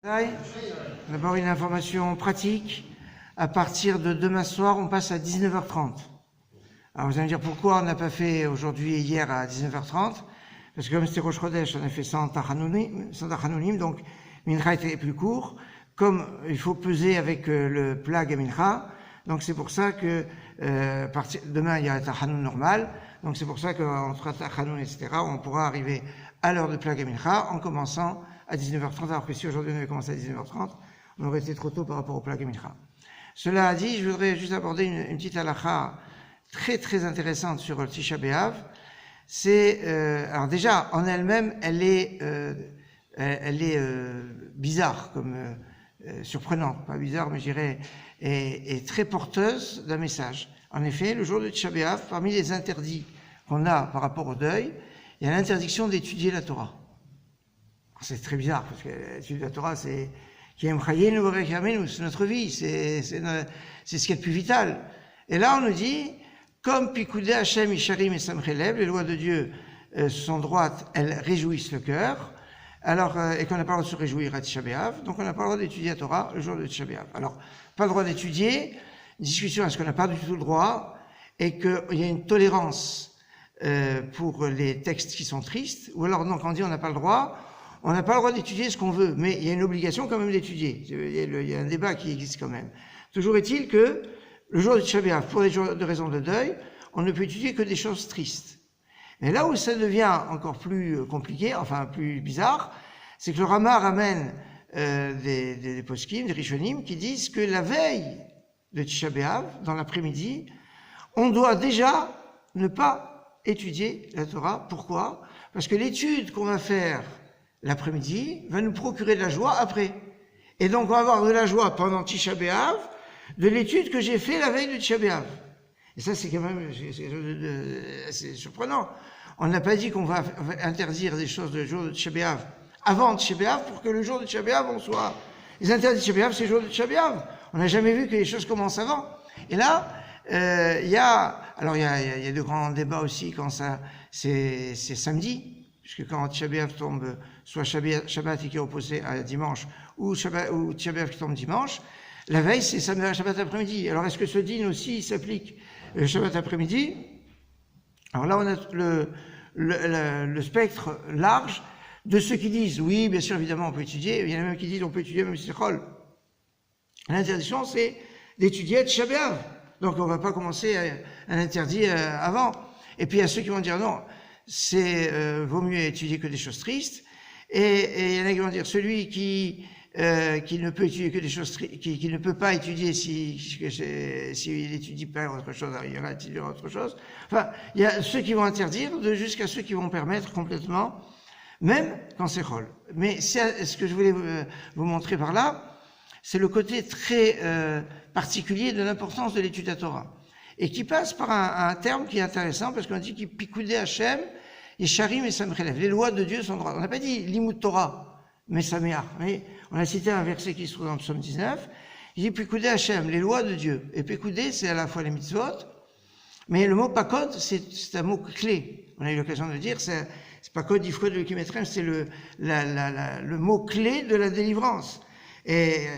D'abord une information pratique. À partir de demain soir, on passe à 19h30. Alors vous allez me dire pourquoi on n'a pas fait aujourd'hui et hier à 19h30. Parce que comme c'était Rosh Chodesh, on a fait sans Tachanounim, donc Mincha était plus court. Comme il faut peser avec le plag à Mincha, donc c'est pour ça que demain il y a un Tachanoun normal. Donc c'est pour ça qu'entre Tachanoun, etc., on pourra arriver à l'heure de plag à Mincha en commençant à 19h30, alors que si aujourd'hui on avait commencé à 19h30, on aurait été trop tôt par rapport au plag à Mincha. Cela dit, je voudrais juste aborder une petite halakha très très intéressante sur le Tisha B'Av. C'est alors déjà en elle-même, elle est bizarre, comme surprenante, pas bizarre, mais je dirais est très porteuse d'un message. En effet, le jour de Tisha B'Av, parmi les interdits qu'on a par rapport au deuil, il y a l'interdiction d'étudier la Torah. C'est très bizarre parce que l'étude de la Torah, c'est notre vie, c'est ce qui est le plus vital. Et là, on nous dit, comme Pikoudé Hashem Isharim et Samchelev, les lois de Dieu sont droites, elles réjouissent le cœur. Alors, et qu'on n'a pas le droit de se réjouir à Tisha B'Av, donc on n'a pas le droit d'étudier la Torah le jour de Tisha B'Av. Alors, pas le droit d'étudier, discussion est-ce qu'on n'a pas du tout le droit, et qu'il y a une tolérance pour les textes qui sont tristes, ou alors donc on dit on n'a pas le droit. On n'a pas le droit d'étudier ce qu'on veut, mais il y a une obligation quand même d'étudier. Il y a un débat qui existe quand même. Toujours est-il que le jour de Tisha B'Av, pour des raisons de deuil, on ne peut étudier que des choses tristes. Mais là où ça devient encore plus compliqué, enfin plus bizarre, c'est que le Rama ramène des poskim, des rishonim, qui disent que la veille de Tisha B'Av, dans l'après-midi, on doit déjà ne pas étudier la Torah. Pourquoi ? Parce que l'étude qu'on va faire l'après-midi va nous procurer de la joie après. Et donc on va avoir de la joie pendant Tisha B'Av de l'étude que j'ai fait la veille de Tisha B'Av. Et ça c'est quand même c'est surprenant. On n'a pas dit qu'on va interdire des choses le jour de Tisha B'Av avant Tisha B'Av pour que le jour de Tisha B'Av on soit... Les interdits de Tisha B'Av c'est le jour de Tisha B'Av. On n'a jamais vu que les choses commencent avant. Et là, il y a de grands débats aussi quand ça c'est samedi. Puisque quand Tisha B'Av tombe, soit Shabbat qui est opposé à dimanche, ou Tisha B'Av qui tombe dimanche, la veille c'est Shabbat après-midi. Alors est-ce que ce din aussi s'applique Shabbat après-midi? Alors là on a le spectre large de ceux qui disent oui, bien sûr, évidemment on peut étudier, il y en a même qui disent on peut étudier même si c'est chol. L'interdiction c'est d'étudier Tisha B'Av. Donc on ne va pas commencer à l'interdire avant. Et puis il y a ceux qui vont dire non, vaut mieux étudier que des choses tristes, et il y en a qui vont dire celui qui ne peut étudier que des choses qui ne peut pas étudier s'il étudie pas autre chose, il y en a qui étudier autre chose. Enfin, il y a ceux qui vont interdire jusqu'à ceux qui vont permettre complètement, même quand c'est chol. Mais ce que je voulais vous montrer par là, c'est le côté très particulier de l'importance de l'étude de la Torah. Et qui passe par un terme qui est intéressant, parce qu'on dit qu'il Pikoudé Hashem, Yesharim et Samchelev. Les lois de Dieu sont droites. On n'a pas dit Limud Torah, mais Sameach. On a cité un verset qui se trouve dans le psaume 19. Il dit Pikoudé Hashem, les lois de Dieu. Et Pikoudé, c'est à la fois les mitzvot, mais le mot Pakod, c'est un mot clé. On a eu l'occasion de le dire, c'est Pakod, Ifkod, le Kimetrem, c'est le mot clé de la délivrance. Et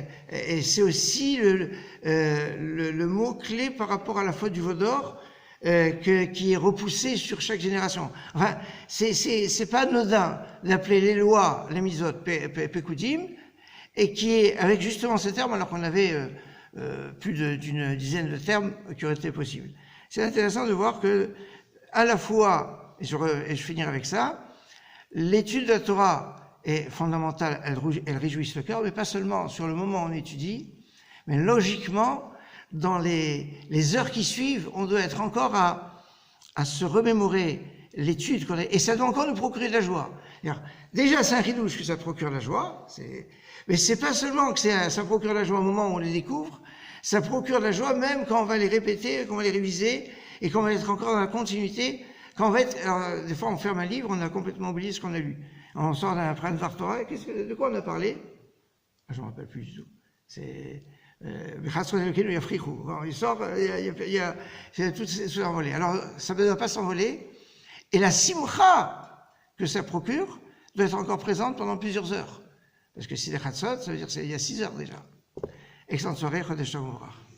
c'est aussi le mot clé par rapport à la faute du Vaudor qui est repoussé sur chaque génération. Enfin, c'est pas anodin d'appeler les lois, les mitzvot, Pekoudim, et qui est avec justement ces termes alors qu'on avait plus d'une dizaine de termes qui auraient été possibles. C'est intéressant de voir que à la fois, et je finirai avec ça, l'étude de la Torah est fondamentale, elle réjouit le cœur, mais pas seulement sur le moment où on étudie, mais logiquement, dans les heures qui suivent, on doit être encore à se remémorer l'étude qu'on a, et ça doit encore nous procurer de la joie. Alors, déjà, c'est un ridouche que ça procure la joie, mais c'est pas seulement que ça procure la joie au moment où on les découvre, ça procure la joie même quand on va les répéter, quand on va les réviser, et qu'on va être encore dans la continuité, quand on va être, alors, des fois on ferme un livre, on a complètement oublié ce qu'on a lu. On sort d'un Pran Vartora, de quoi on a parlé? Je ne me rappelle plus du tout. C'est il sort, il y a tout s'envolé. Alors, ça ne doit pas s'envoler. Et la simcha que ça procure doit être encore présente pendant plusieurs heures. Parce que si les Chatzot, ça veut dire qu'il y a 6 heures déjà. Excellente soirée, Chodesh Tov U'Mevorach.